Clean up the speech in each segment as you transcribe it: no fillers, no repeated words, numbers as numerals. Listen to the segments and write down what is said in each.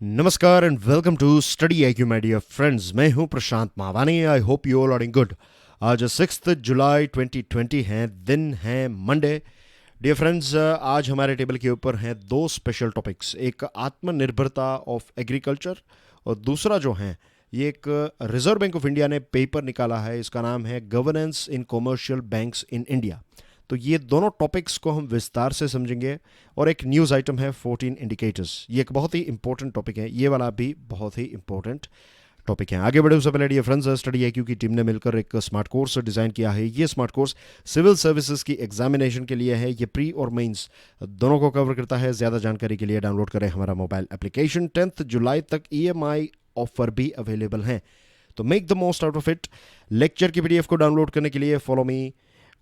नमस्कार and welcome to Study IQ my dear friends. मैं हूं Prashant Mawani. I hope you all are in good. आज 6 जुलाई 2020 है, दिन है मंडे। डियर फ्रेंड्स, आज हमारे टेबल के ऊपर हैं दो स्पेशल टॉपिक्स। एक आत्मनिर्भरता ऑफ एग्रीकल्चर और दूसरा जो है ये एक रिजर्व बैंक ऑफ इंडिया ने पेपर निकाला है। इसका नाम है governance in commercial banks in India. तो ये दोनों टॉपिक्स को हम विस्तार से समझेंगे। और एक न्यूज़ आइटम है 14 इंडिकेटर्स। ये एक बहुत ही इंपॉर्टेंट टॉपिक है, ये वाला भी बहुत ही इंपॉर्टेंट टॉपिक है। आगे बढ़े उससे पहले डियर फ्रेंड्स, स्टडी आईक्यू की टीम ने मिलकर एक स्मार्ट कोर्स डिज़ाइन किया है। ये स्मार्ट कोर्स सिविल सर्विसेज की एग्जामिनेशन के लिए है। ये प्री और मेंस दोनों को कवर करता है। ज़्यादा जानकारी के लिए डाउनलोड करें हमारा मोबाइल एप्लीकेशन। 10 जुलाई तक EMI ऑफर भी अवेलेबल हैं, तो make the most out of it. Lecture की PDF को डाउनलोड करने के लिए follow me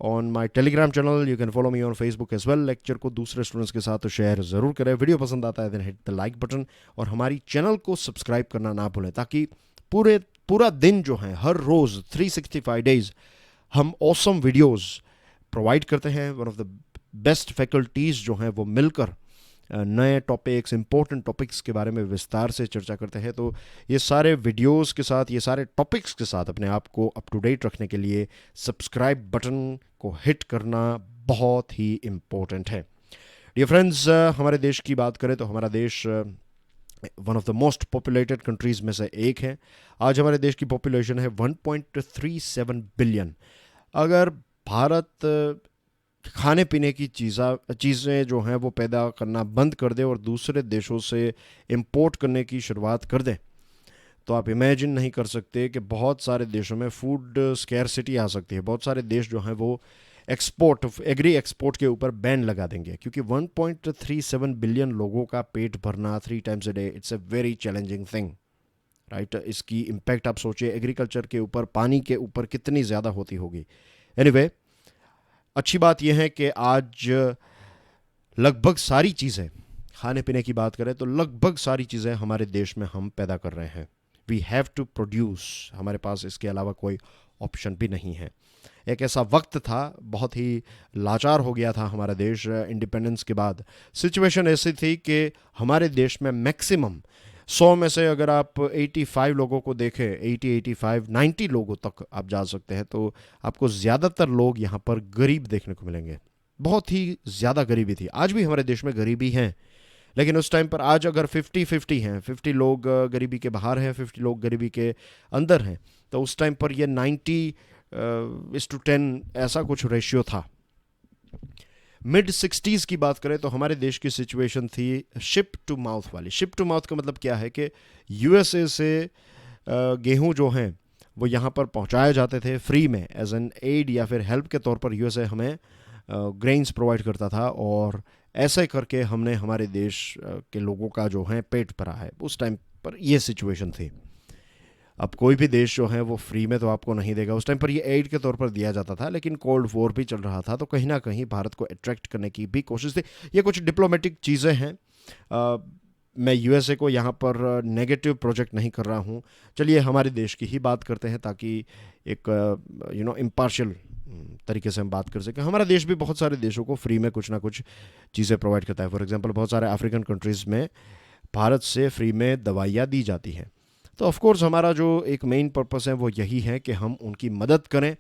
on my Telegram channel. You can follow me on Facebook as well. Lecture को दूसरे स्टूडेंट्स के साथ शेयर ज़रूर करें। वीडियो पसंद आता है then hit the like button और हमारी चैनल को सब्सक्राइब करना ना भूलें, ताकि पूरा दिन जो है, हर रोज़ 365 डेज हम ऑसम वीडियोस प्रोवाइड करते हैं। One of the best faculties जो हैं वो मिलकर नए टॉपिक्स, इंपॉर्टेंट टॉपिक्स के बारे में विस्तार से चर्चा करते हैं। तो ये सारे वीडियोस के साथ, ये सारे टॉपिक्स के साथ अपने आप को अप टू डेट रखने के लिए सब्सक्राइब बटन को हिट करना बहुत ही इम्पोर्टेंट है। डियर फ्रेंड्स, हमारे देश की बात करें तो हमारा देश one of the most populated countries में से एक है। आज हमारे देश की पॉपुलेशन है 1.37 बिलियन। अगर भारत खाने पीने की चीज़ें जो हैं वो पैदा करना बंद कर दे और दूसरे देशों से इंपोर्ट करने की शुरुआत कर दें, तो आप इमेजिन नहीं कर सकते कि बहुत सारे देशों में फूड स्कैरसिटी आ सकती है। बहुत सारे देश जो हैं वो एग्री एक्सपोर्ट के ऊपर बैन लगा देंगे, क्योंकि 1.37 बिलियन लोगों का पेट भरना 3 times a day, it's a very challenging thing, right. इसकी इम्पैक्ट आप सोचिए एग्रीकल्चर के ऊपर, पानी के ऊपर कितनी ज़्यादा होती होगी। एनीवे, अच्छी बात यह है कि आज लगभग सारी चीज़ें, खाने पीने की बात करें तो लगभग सारी चीज़ें हमारे देश में हम पैदा कर रहे हैं। वी हैव टू प्रोड्यूस, हमारे पास इसके अलावा कोई ऑप्शन भी नहीं है। एक ऐसा वक्त था, बहुत ही लाचार हो गया था हमारा देश इंडिपेंडेंस के बाद। सिचुएशन ऐसी थी कि हमारे देश में मैक्सिमम 100 में से अगर आप 85 लोगों को देखें, 80, 85, 90 लोगों तक आप जा सकते हैं, तो आपको ज़्यादातर लोग यहाँ पर गरीब देखने को मिलेंगे। बहुत ही ज़्यादा गरीबी थी। आज भी हमारे देश में गरीबी है, लेकिन उस टाइम पर आज अगर 50-50 हैं, 50 लोग गरीबी के बाहर हैं, 50 लोग गरीबी के अंदर हैं, तो उस टाइम पर ये 90:10 ऐसा कुछ रेशियो था। मिड 60s की बात करें तो हमारे देश की सिचुएशन थी शिप टू माउथ वाली। शिप टू माउथ का मतलब क्या है कि USA से गेहूं जो हैं वो यहाँ पर पहुँचाए जाते थे फ्री में, एज एन एड या फिर हेल्प के तौर पर USA हमें ग्रेन्स प्रोवाइड करता था, और ऐसे करके हमने हमारे देश के लोगों का जो है पेट भरा है। उस टाइम पर ये सिचुएशन थी। अब कोई भी देश जो है वो फ्री में तो आपको नहीं देगा। उस टाइम पर ये एड के तौर पर दिया जाता था, लेकिन कोल्ड वॉर भी चल रहा था, तो कहीं ना कहीं भारत को अट्रैक्ट करने की भी कोशिश थी। ये कुछ डिप्लोमेटिक चीज़ें हैं। मैं USA को यहाँ पर नेगेटिव प्रोजेक्ट नहीं कर रहा हूँ। चलिए हमारे देश की ही बात करते हैं, ताकि एक इम्पार्शियल तरीके से हम बात कर सकें। हमारा देश भी बहुत सारे देशों को फ्री में कुछ ना कुछ चीज़ें प्रोवाइड करता है। फॉर एग्जांपल, बहुत सारे अफ्रीकन कंट्रीज़ में भारत से फ्री में दवाइयाँ दी जाती हैं। तो ऑफ कोर्स हमारा जो एक मेन पर्पस है वो यही है कि हम उनकी मदद करें।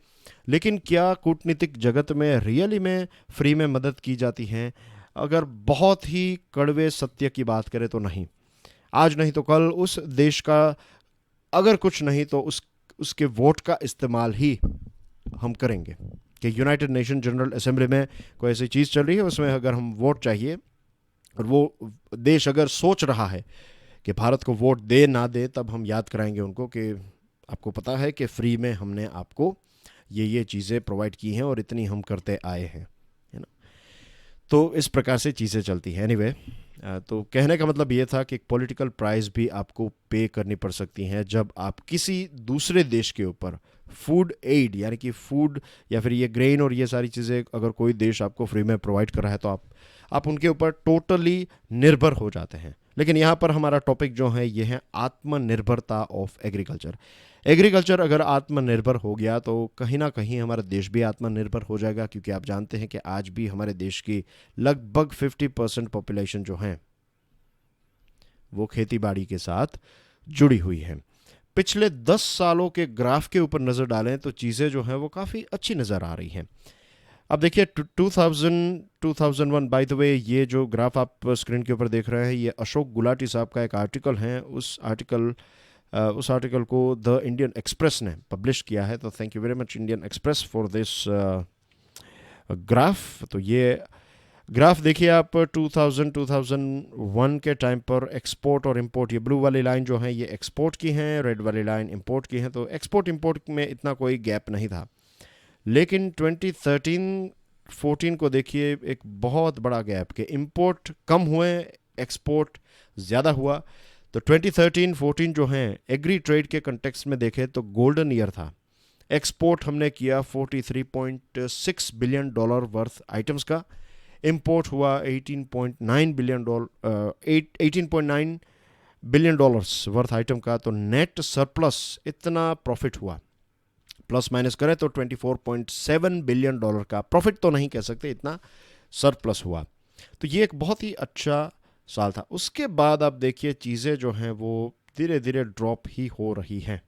लेकिन क्या कूटनीतिक जगत में रियली में फ्री में मदद की जाती है? अगर बहुत ही कड़वे सत्य की बात करें तो नहीं। आज नहीं तो कल उस देश का, अगर कुछ नहीं तो उसके वोट का इस्तेमाल ही हम करेंगे कि यूनाइटेड नेशन जनरल असेंबली में कोई ऐसी चीज़ चल रही है, उसमें अगर हम वोट चाहिए और वो देश अगर सोच रहा है कि भारत को वोट दे ना दे, तब हम याद कराएंगे उनको कि आपको पता है कि फ्री में हमने आपको ये चीज़ें प्रोवाइड की हैं और इतनी हम करते आए हैं, है ना। तो इस प्रकार से चीज़ें चलती हैं। एनीवे, तो कहने का मतलब ये था कि एक पॉलिटिकल प्राइस भी आपको पे करनी पड़ सकती हैं जब आप किसी दूसरे देश के ऊपर फूड एड, यानी कि फूड या फिर ये ग्रेन और ये सारी चीज़ें अगर कोई देश आपको फ्री में प्रोवाइड कर रहा है, तो आप उनके ऊपर टोटली निर्भर हो जाते हैं। लेकिन यहाँ पर हमारा टॉपिक जो है ये है आत्मनिर्भरता ऑफ एग्रीकल्चर। एग्रीकल्चर अगर आत्मनिर्भर हो गया तो कहीं ना कहीं हमारा देश भी आत्मनिर्भर हो जाएगा, क्योंकि आप जानते हैं कि आज भी हमारे देश की लगभग 50% पॉपुलेशन जो है वो खेती बाड़ी के साथ जुड़ी हुई हैं। पिछले 10 सालों के ग्राफ के ऊपर नज़र डालें तो चीज़ें जो हैं वो काफ़ी अच्छी नज़र आ रही हैं। अब देखिए 2001, बाय द वे, ये जो ग्राफ आप स्क्रीन के ऊपर देख रहे हैं ये अशोक गुलाटी साहब का एक आर्टिकल है। उस आर्टिकल को द इंडियन एक्सप्रेस ने पब्लिश किया है, तो thank you very much Indian express for this graph. तो ये ग्राफ देखिए आप 2001 के टाइम पर एक्सपोर्ट और इंपोर्ट, ये ब्लू वाली लाइन जो है ये एक्सपोर्ट की हैं, रेड वाली लाइन इंपोर्ट की हैं। तो एक्सपोर्ट इंपोर्ट में इतना कोई गैप नहीं था, लेकिन 2013-14 को देखिए एक बहुत बड़ा गैप कि इंपोर्ट कम हुए, एक्सपोर्ट ज़्यादा हुआ। तो 2013-14 जो है एग्री ट्रेड के कंटेक्स्ट में देखें तो गोल्डन ईयर था। एक्सपोर्ट हमने किया $43.6 बिलियन वर्थ आइटम्स का, इंपोर्ट हुआ $18.9 बिलियन वर्थ आइटम का। तो नेट सरप्लस इतना प्रॉफिट हुआ, प्लस माइनस करें तो $24.7 बिलियन का प्रॉफिट तो नहीं कह सकते, इतना सरप्लस हुआ। तो ये एक बहुत ही अच्छा साल था। उसके बाद आप देखिए चीज़ें जो हैं वो धीरे धीरे ड्रॉप ही हो रही हैं,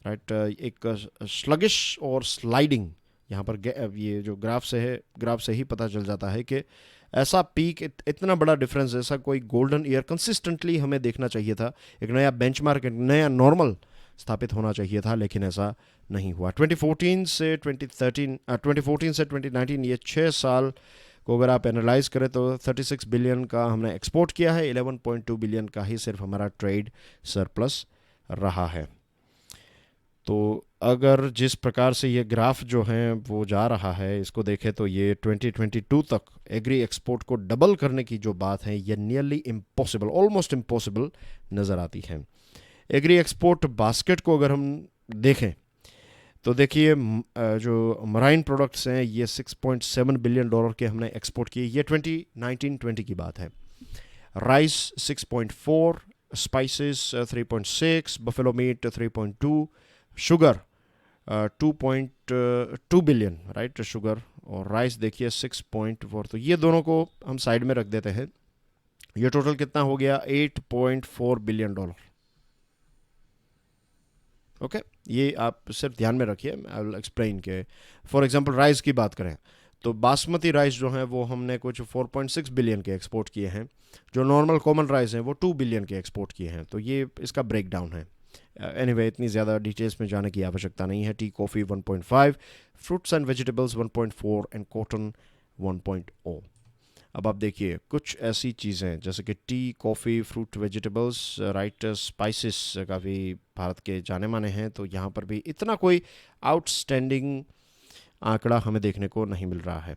राइट। एक स्लगिश और स्लाइडिंग यहाँ पर ये जो ग्राफ से ही पता चल जाता है कि ऐसा पीक, इतना बड़ा डिफरेंस, ऐसा कोई गोल्डन ईयर कंसिस्टेंटली हमें देखना चाहिए था। एक नया बेंचमार्क, एक नया नॉर्मल स्थापित होना चाहिए था, लेकिन ऐसा नहीं हुआ। 2014 से 2019 ये 6 साल को अगर आप एनालाइज करें तो 36 बिलियन का हमने एक्सपोर्ट किया है, 11.2 बिलियन का ही सिर्फ हमारा ट्रेड सरप्लस रहा है। तो अगर जिस प्रकार से ये ग्राफ जो है वो जा रहा है, इसको देखें तो ये 2022 तक एग्री एक्सपोर्ट को डबल करने की जो बात है ये नियरली इम्पॉसिबल, ऑलमोस्ट इम्पॉसिबल नज़र आती है। एग्री एक्सपोर्ट बास्केट को अगर हम देखें तो देखिए जो मराइन प्रोडक्ट्स हैं ये $6.7 बिलियन के हमने एक्सपोर्ट किए, ये 2019-20 की बात है। Rice 6.4, spices 3.6, buffalo meet 3.2, sugar 2.2 billion, right, sugar और राइस देखिए 6.4। तो ये दोनों को हम साइड में रख देते हैं, ये टोटल कितना हो गया $8.4 बिलियन। ओके, ये आप सिर्फ ध्यान में रखिए, आई विल एक्सप्लेन के। फॉर एग्जांपल राइस की बात करें तो बासमती राइस जो है वो हमने कुछ 4.6 बिलियन के एक्सपोर्ट किए हैं, जो नॉर्मल कॉमन राइस हैं वो 2 बिलियन के एक्सपोर्ट किए हैं। तो ये इसका ब्रेक डाउन है। एनीवे इतनी ज़्यादा डिटेल्स में जाने की आवश्यकता नहीं है। Tea coffee 1.5, fruits and vegetables 1.4 and cotton 1.0। अब आप देखिए कुछ ऐसी चीज़ें जैसे कि T, coffee, fruit, vegetables, right, spices काफ़ी भारत के जाने माने हैं। तो यहाँ पर भी इतना कोई आउटस्टैंडिंग आंकड़ा हमें देखने को नहीं मिल रहा है।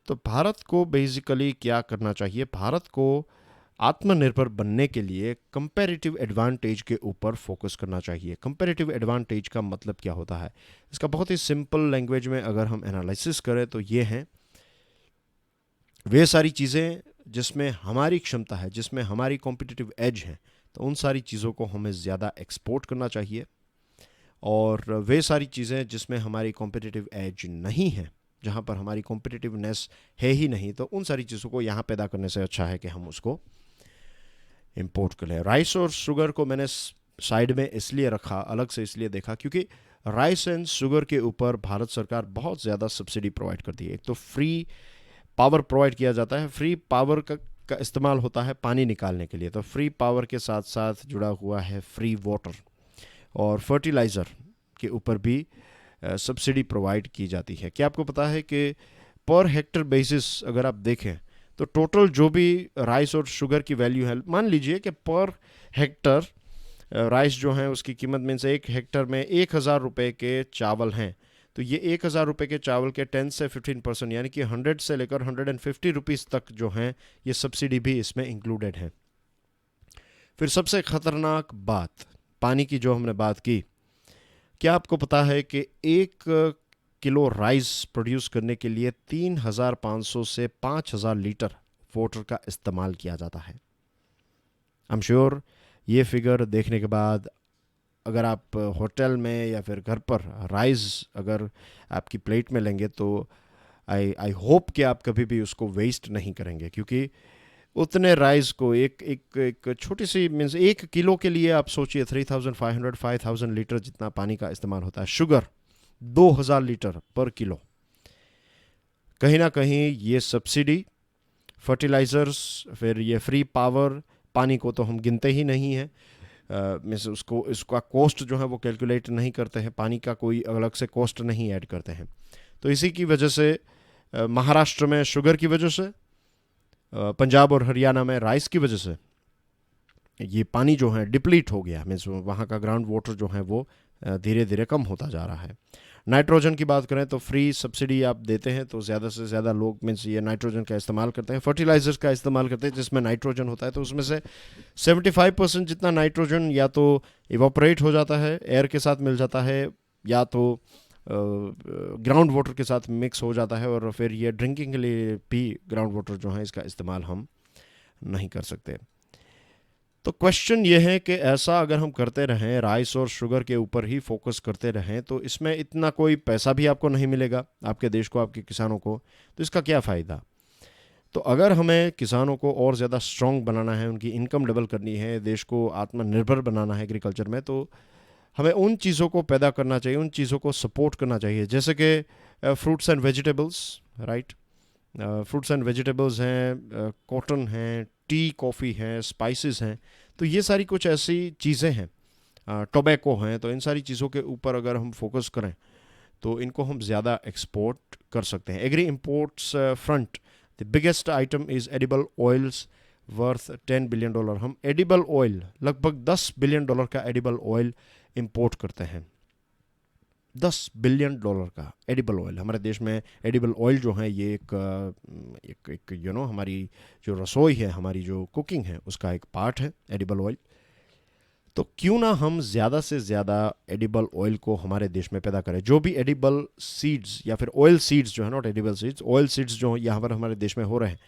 तो भारत को बेसिकली क्या करना चाहिए? भारत को आत्मनिर्भर बनने के लिए कंपैरेटिव एडवांटेज के ऊपर फोकस करना चाहिए। कंपैरेटिव एडवांटेज का मतलब क्या होता है? इसका बहुत ही सिंपल लैंग्वेज में अगर हम एनालिसिस करें तो ये हैं वे सारी चीज़ें जिसमें हमारी क्षमता है, जिसमें हमारी कॉम्पिटिटिव एज है, तो उन सारी चीज़ों को हमें ज़्यादा एक्सपोर्ट करना चाहिए। और वे सारी चीज़ें जिसमें हमारी कॉम्पिटिटिव एज नहीं है, जहाँ पर हमारी कॉम्पिटिटिवनेस है ही नहीं, तो उन सारी चीज़ों को यहाँ पैदा करने से अच्छा है कि हम उसको इंपोर्ट कर लें। राइस और शुगर को मैंने साइड में इसलिए रखा, अलग से इसलिए देखा, क्योंकि राइस एंड शुगर के ऊपर भारत सरकार बहुत ज़्यादा सब्सिडी प्रोवाइड करती है। एक तो फ्री पावर प्रोवाइड किया जाता है, फ्री पावर का इस्तेमाल होता है पानी निकालने के लिए, तो फ्री पावर के साथ साथ जुड़ा हुआ है फ्री वाटर, और फर्टिलाइज़र के ऊपर भी सब्सिडी प्रोवाइड की जाती है। क्या आपको पता है कि पर हेक्टर बेसिस अगर आप देखें तो टोटल जो भी राइस और शुगर की वैल्यू है, मान लीजिए कि पर हेक्टर राइस जो है उसकी कीमत मीन्स 1 हेक्टर में 1,000 रुपये के चावल हैं, तो ये 1,000 रुपये के चावल के 10 से 15% यानी कि 100 से लेकर 150 रुपीज़ तक जो हैं ये सब्सिडी भी इसमें इंक्लूडेड है। फिर सबसे ख़तरनाक बात, पानी की जो हमने बात की, क्या आपको पता है कि 1 किलो राइस प्रोड्यूस करने के लिए 3,500 से 5,000 लीटर वाटर का इस्तेमाल किया जाता है। आई एम श्योर ये फिगर देखने के बाद अगर आप होटल में या फिर घर पर राइस अगर आपकी प्लेट में लेंगे तो आई होप कि आप कभी भी उसको वेस्ट नहीं करेंगे, क्योंकि उतने राइस को एक एक एक छोटी सी मीन्स 1 किलो के लिए आप सोचिए 3,500 लीटर जितना पानी का इस्तेमाल होता है। शुगर 2,000 लीटर पर किलो। कहीं ना कहीं ये सब्सिडी, फर्टिलाइज़र्स, फिर ये फ्री पावर, पानी को तो हम गिनते ही नहीं हैं। मीन्स उसको इसका कॉस्ट जो है वो कैलकुलेट नहीं करते हैं, पानी का कोई अलग से कॉस्ट नहीं ऐड करते हैं। तो इसी की वजह से महाराष्ट्र में शुगर की वजह से, पंजाब और हरियाणा में राइस की वजह से ये पानी जो है डिप्लीट हो गया। मीन्स वहाँ का ग्राउंड वाटर जो है वो धीरे धीरे कम होता जा रहा है। नाइट्रोजन की बात करें तो फ्री सब्सिडी आप देते हैं तो ज़्यादा से ज़्यादा लोग मीन्स ये नाइट्रोजन का इस्तेमाल करते हैं, फर्टिलाइजर्स का इस्तेमाल करते हैं जिसमें नाइट्रोजन होता है। तो उसमें से 75% जितना नाइट्रोजन या तो इवापोरेट हो जाता है, एयर के साथ मिल जाता है, या तो ग्राउंड वाटर के साथ मिक्स हो जाता है, और फिर ये ड्रिंकिंग के लिए भी ग्राउंड वाटर जो है इसका इस्तेमाल हम नहीं कर सकते। तो क्वेश्चन ये है कि ऐसा अगर हम करते रहें, राइस और शुगर के ऊपर ही फोकस करते रहें, तो इसमें इतना कोई पैसा भी आपको नहीं मिलेगा, आपके देश को, आपके किसानों को, तो इसका क्या फ़ायदा। तो अगर हमें किसानों को और ज़्यादा स्ट्रॉन्ग बनाना है, उनकी इनकम डबल करनी है, देश को आत्मनिर्भर बनाना है एग्रीकल्चर में, तो हमें उन चीज़ों को पैदा करना चाहिए, उन चीज़ों को सपोर्ट करना चाहिए, जैसे कि fruits and vegetables, right. Fruits and vegetables हैं, कॉटन हैं, टी कॉफ़ी हैं, स्पाइसेस हैं। तो ये सारी कुछ ऐसी चीज़ें हैं, टोबैको हैं। तो इन सारी चीज़ों के ऊपर अगर हम फोकस करें तो इनको हम ज़्यादा एक्सपोर्ट कर सकते हैं। Agri imports front the biggest item is edible oils worth $10 billion. हम एडिबल ऑयल, लगभग $10 बिलियन का एडिबल ऑयल इंपोर्ट करते हैं। $10 बिलियन का एडिबल ऑयल। हमारे देश में एडिबल ऑयल जो है ये एक हमारी जो रसोई है, हमारी जो कुकिंग है, उसका एक पार्ट है एडिबल ऑयल। तो क्यों ना हम ज़्यादा से ज़्यादा एडिबल ऑयल को हमारे देश में पैदा करें। जो भी एडिबल सीड्स या फिर ऑयल सीड्स जो है, not edible seeds, oil seeds जो यहाँ पर हमारे देश में हो रहे हैं,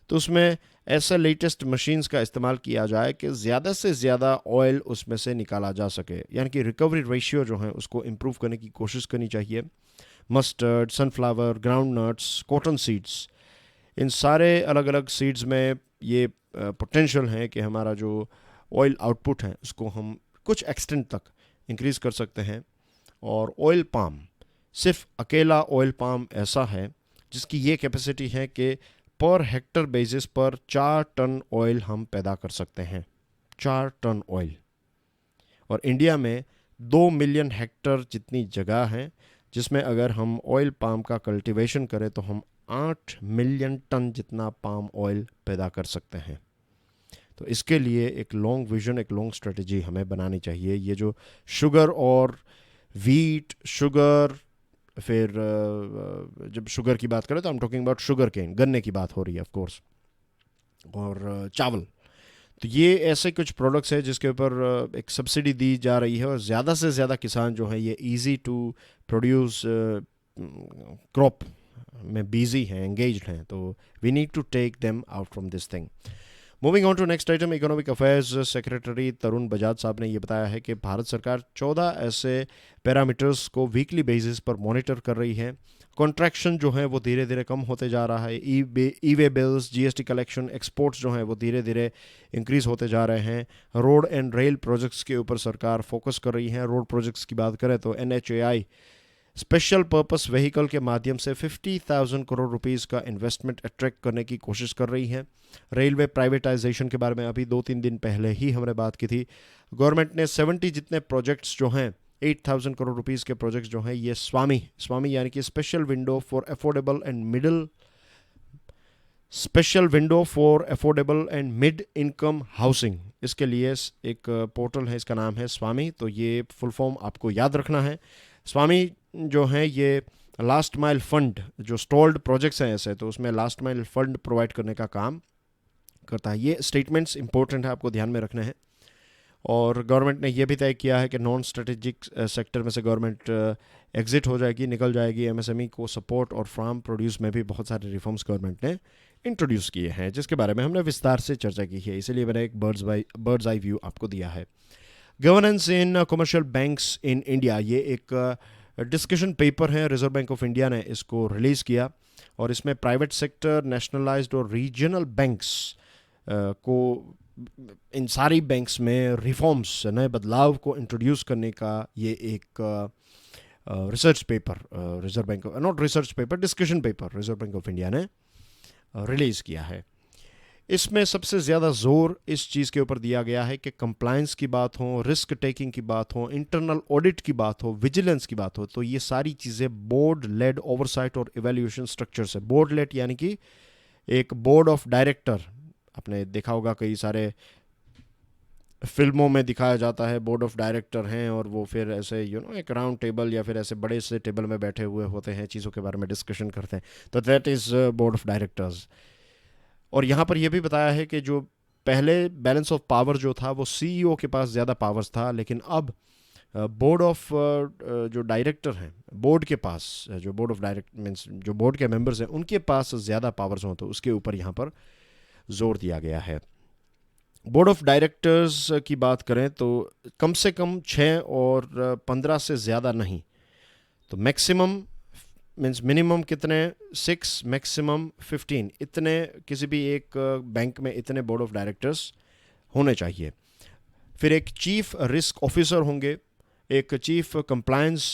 तो उसमें ऐसे लेटेस्ट मशीन्स का इस्तेमाल किया जाए कि ज़्यादा से ज़्यादा ऑयल उसमें से निकाला जा सके, यानी कि रिकवरी रेशियो जो है उसको इम्प्रूव करने की कोशिश करनी चाहिए। Mustard, sunflower, ground nuts, cotton seeds, इन सारे अलग अलग सीड्स में ये पोटेंशियल है कि हमारा जो ऑयल आउटपुट है उसको हम कुछ एक्सटेंट तक इंक्रीज़ कर सकते हैं। और ऑयल पाम, सिर्फ अकेला ऑयल पाम ऐसा है जिसकी ये कैपेसिटी है कि पर हेक्टर बेसिस पर 4 टन ऑयल हम पैदा कर सकते हैं, 4 टन ऑयल। और इंडिया में 2 मिलियन हेक्टर जितनी जगह है, जिसमें अगर हम ऑयल पाम का कल्टीवेशन करें तो हम 8 मिलियन टन जितना पाम ऑयल पैदा कर सकते हैं। तो इसके लिए एक लॉन्ग विजन, एक लॉन्ग स्ट्रेटजी हमें बनानी चाहिए। ये जो शुगर और वीट, शुगर, फिर जब शुगर की बात करें तो हम टॉकिंग अबाउट शुगर केन, गन्ने की बात हो रही है ऑफ कोर्स, और चावल। तो ये ऐसे कुछ प्रोडक्ट्स हैं जिसके ऊपर एक सब्सिडी दी जा रही है, और ज़्यादा से ज़्यादा किसान जो है ये इजी टू प्रोड्यूस क्रॉप में बिजी हैं, एंगेज्ड हैं। तो we need to take them out from this thing. Moving on to next item, economic affairs secretary Tarun Bajaj साहब ने ये बताया है कि भारत सरकार 14 ऐसे पैरामीटर्स को वीकली बेसिस पर मॉनिटर कर रही है। कॉन्ट्रैक्शन जो है वो धीरे धीरे कम होते जा रहा है। E way bills, GST collection, exports जो हैं वो धीरे धीरे इंक्रीज़ होते जा रहे हैं। रोड एंड रेल प्रोजेक्ट्स के ऊपर सरकार फोकस कर रही है। रोड प्रोजेक्ट्स की बात करें तो NHAI स्पेशल पर्पस व्हीकल के माध्यम से 50,000 करोड़ रुपीस का इन्वेस्टमेंट अट्रैक्ट करने की कोशिश कर रही है। रेलवे प्राइवेटाइजेशन के बारे में अभी 2-3 दिन पहले ही हमने बात की थी। गवर्नमेंट ने 70 जितने प्रोजेक्ट्स जो हैं, 8,000 करोड़ रुपीस के प्रोजेक्ट्स जो हैं, ये स्वामी यानी कि special window for affordable and mid income housing, इसके लिए एक पोर्टल है, इसका नाम है स्वामी। तो ये फुल फॉर्म आपको याद रखना है। स्वामी जो है ये लास्ट माइल फंड, जो स्टॉल्ड प्रोजेक्ट्स हैं ऐसे, तो उसमें लास्ट माइल फंड प्रोवाइड करने का काम करता है। ये स्टेटमेंट्स इंपॉर्टेंट है, आपको ध्यान में रखने हैं। और गवर्नमेंट ने यह भी तय किया है कि नॉन स्ट्रेटेजिक सेक्टर में से गवर्नमेंट एग्जिट हो जाएगी, निकल जाएगी। MSME को सपोर्ट और फार्म प्रोड्यूस में भी बहुत सारे रिफॉर्म्स गवर्नमेंट ने इंट्रोड्यूस किए हैं, जिसके बारे में हमने विस्तार से चर्चा की है, इसीलिए मैंने एक बर्ड्स आई व्यू आपको दिया है। Governance in commercial banks in India, ये एक डिस्कशन पेपर है, रिजर्व बैंक ऑफ इंडिया ने इसको रिलीज़ किया, और इसमें प्राइवेट सेक्टर, नेशनलाइज्ड और रीजनल बैंक्स को इन सारी बैंक्स में रिफॉर्म्स, नए बदलाव को इंट्रोड्यूस करने का ये एक research paper reserve bank, not research paper, discussion paper reserve bank of India ने रिलीज़ किया है। इसमें सबसे ज़्यादा जोर इस चीज़ के ऊपर दिया गया है कि कंप्लायंस की बात हो, रिस्क टेकिंग की बात हो, इंटरनल ऑडिट की बात हो, विजिलेंस की बात हो, तो ये सारी चीज़ें बोर्ड लेड ओवरसाइट और इवैल्यूएशन स्ट्रक्चर से, बोर्ड लेड यानी कि एक बोर्ड ऑफ डायरेक्टर, आपने देखा होगा कई सारे फिल्मों में दिखाया जाता है, बोर्ड ऑफ डायरेक्टर हैं और वो फिर ऐसे एक राउंड टेबल या फिर ऐसे बड़े से टेबल में बैठे हुए होते हैं, चीज़ों के बारे में डिस्कशन करते हैं, तो that is board of directors. और यहाँ पर यह भी बताया है कि जो पहले बैलेंस ऑफ पावर जो था वो सीईओ के पास ज़्यादा पावर्स था, लेकिन अब बोर्ड ऑफ जो डायरेक्टर हैं, बोर्ड के पास, जो बोर्ड ऑफ डायरेक्ट मीन्स जो बोर्ड के मेंबर्स हैं उनके पास ज़्यादा पावर्स हों, तो उसके ऊपर यहाँ पर जोर दिया गया है। बोर्ड ऑफ डायरेक्टर्स की बात करें तो कम से कम 6 और 15 से ज़्यादा नहीं, तो मैक्सिमम मीन्स मिनिमम कितने 6, मैक्सिमम 15, इतने किसी भी एक बैंक में इतने बोर्ड ऑफ डायरेक्टर्स होने चाहिए। फिर एक चीफ रिस्क ऑफिसर होंगे, एक चीफ कंप्लायंस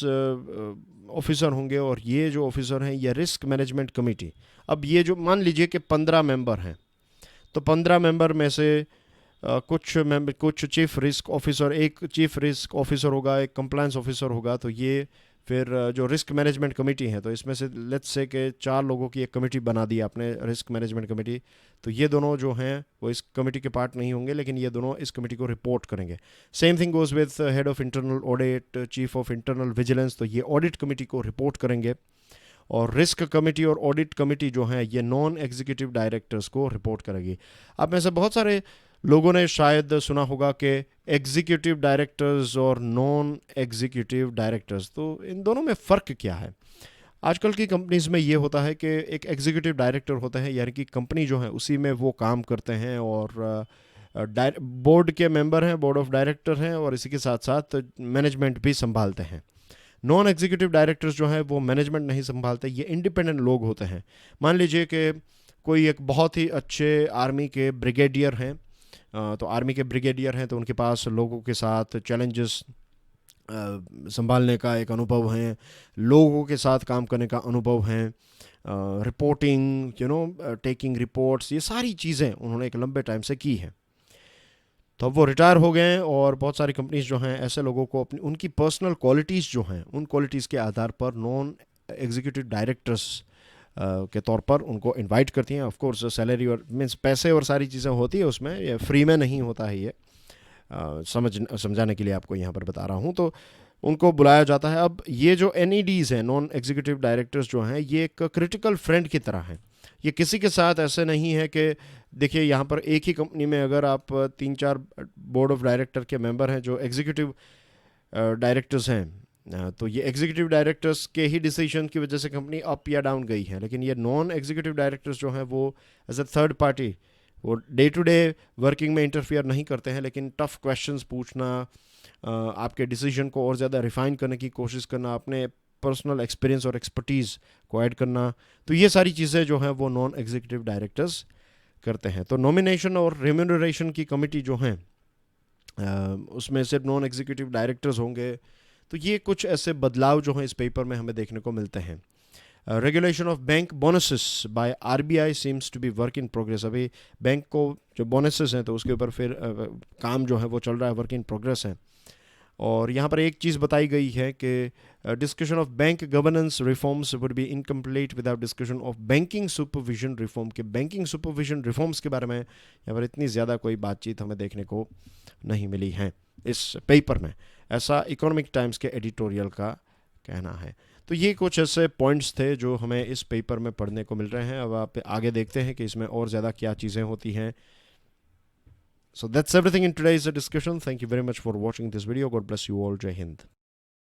ऑफिसर होंगे, और ये जो ऑफिसर हैं ये रिस्क मैनेजमेंट कमेटी, अब ये जो मान लीजिए कि 15 मेंबर हैं, तो 15 मेंबर में से कुछ चीफ रिस्क ऑफिसर, एक चीफ रिस्क ऑफिसर होगा, एक कंप्लायंस ऑफिसर होगा, तो ये फिर जो रिस्क मैनेजमेंट कमेटी है, तो इसमें से लेट्स से कि 4 लोगों की एक कमेटी बना दी आपने, रिस्क मैनेजमेंट कमेटी, तो ये दोनों जो हैं वो इस कमेटी के पार्ट नहीं होंगे, लेकिन ये दोनों इस कमेटी को रिपोर्ट करेंगे। Same thing goes with head of internal audit, chief of internal vigilance, तो ये ऑडिट कमेटी को रिपोर्ट करेंगे। और रिस्क कमेटी और ऑडिट कमेटी जो है ये नॉन एग्जीक्यूटिव डायरेक्टर्स को रिपोर्ट करेगी। आप में से बहुत सारे लोगों ने शायद सुना होगा कि एग्जीक्यूटिव डायरेक्टर्स और नॉन एग्जीक्यूटिव डायरेक्टर्स, तो इन दोनों में फ़र्क क्या है? आजकल की कंपनीज़ में ये होता है कि एक एग्जीक्यूटिव डायरेक्टर होते हैं, यानी कि कंपनी जो है उसी में वो काम करते हैं और बोर्ड के मेंबर हैं, बोर्ड ऑफ डायरेक्टर हैं, और इसी के साथ साथ मैनेजमेंट भी संभालते हैं। नॉन एग्जीक्यूटिव डायरेक्टर्स जो हैं वो मैनेजमेंट नहीं संभालते, ये इंडिपेंडेंट लोग होते हैं। मान लीजिए कि कोई एक बहुत ही अच्छे आर्मी के ब्रिगेडियर हैं, तो आर्मी के ब्रिगेडियर हैं तो उनके पास लोगों के साथ चैलेंजेस संभालने का एक अनुभव है, लोगों के साथ काम करने का अनुभव है, रिपोर्टिंग, टेकिंग रिपोर्ट्स, ये सारी चीज़ें उन्होंने एक लंबे टाइम से की हैं। तो अब वो रिटायर हो गए हैं, और बहुत सारी कंपनीज जो हैं ऐसे लोगों को अपनी उनकी पर्सनल क्वालिटीज़ जो हैं उन क्वालिटीज़ के आधार पर नॉन एग्जीक्यूटिव डायरेक्टर्स के तौर पर उनको इनवाइट करती हैं। ऑफ कोर्स सैलरी और मीन्स पैसे और सारी चीज़ें होती है उसमें, ये फ्री में नहीं होता है, ये समझाने के लिए आपको यहाँ पर बता रहा हूँ। तो उनको बुलाया जाता है। अब ये जो NEDs हैं, नॉन एग्जीक्यूटिव डायरेक्टर्स जो हैं, ये एक क्रिटिकल फ्रेंड की तरह हैं। ये किसी के साथ ऐसे नहीं है कि देखिए यहाँ पर एक ही कंपनी में अगर आप 3-4 बोर्ड ऑफ डायरेक्टर के मेंबर हैं जो एग्जीक्यूटिव डायरेक्टर्स हैं, तो ये एग्जीक्यूटिव डायरेक्टर्स के ही डिसीजन की वजह से कंपनी अप या डाउन गई है, लेकिन ये नॉन एग्जीक्यूटिव डायरेक्टर्स जो हैं वो एज ए थर्ड पार्टी, वो डे टू डे वर्किंग में इंटरफियर नहीं करते हैं, लेकिन टफ क्वेश्चंस पूछना, आपके डिसीजन को और ज़्यादा रिफाइन करने की कोशिश करना, अपने पर्सनल एक्सपीरियंस और एक्सपर्टीज़ को ऐड करना, तो ये सारी चीज़ें जो हैं वो नॉन एग्जीक्यूटिव डायरेक्टर्स करते हैं। तो नॉमिनेशन और रेम्यूनरेशन की कमेटी जो हैं उसमें सिर्फ नॉन एग्जीक्यूटिव डायरेक्टर्स होंगे। तो ये कुछ ऐसे बदलाव जो हैं इस पेपर में हमें देखने को मिलते हैं। Regulation of bank bonuses by RBI seems to be work in progress. अभी बैंक को जो बोनसेस हैं तो उसके ऊपर फिर काम जो है वो चल रहा है, वर्क इन प्रोग्रेस है। और यहाँ पर एक चीज़ बताई गई है कि discussion of bank governance reforms would be incomplete without discussion of banking supervision reform. के बैंकिंग सुपरविजन रिफॉर्म्स के बारे में यहाँ पर इतनी ज़्यादा कोई बातचीत हमें देखने को नहीं मिली है इस पेपर में, ऐसा इकोनॉमिक टाइम्स के एडिटोरियल का कहना है। तो ये कुछ ऐसे पॉइंट्स थे जो हमें इस पेपर में पढ़ने को मिल रहे हैं। अब आप आगे देखते हैं कि इसमें और ज़्यादा क्या चीज़ें होती हैं। So that's everything in today's discussion. Thank you very much for watching this video. God bless you all. Jai Hind.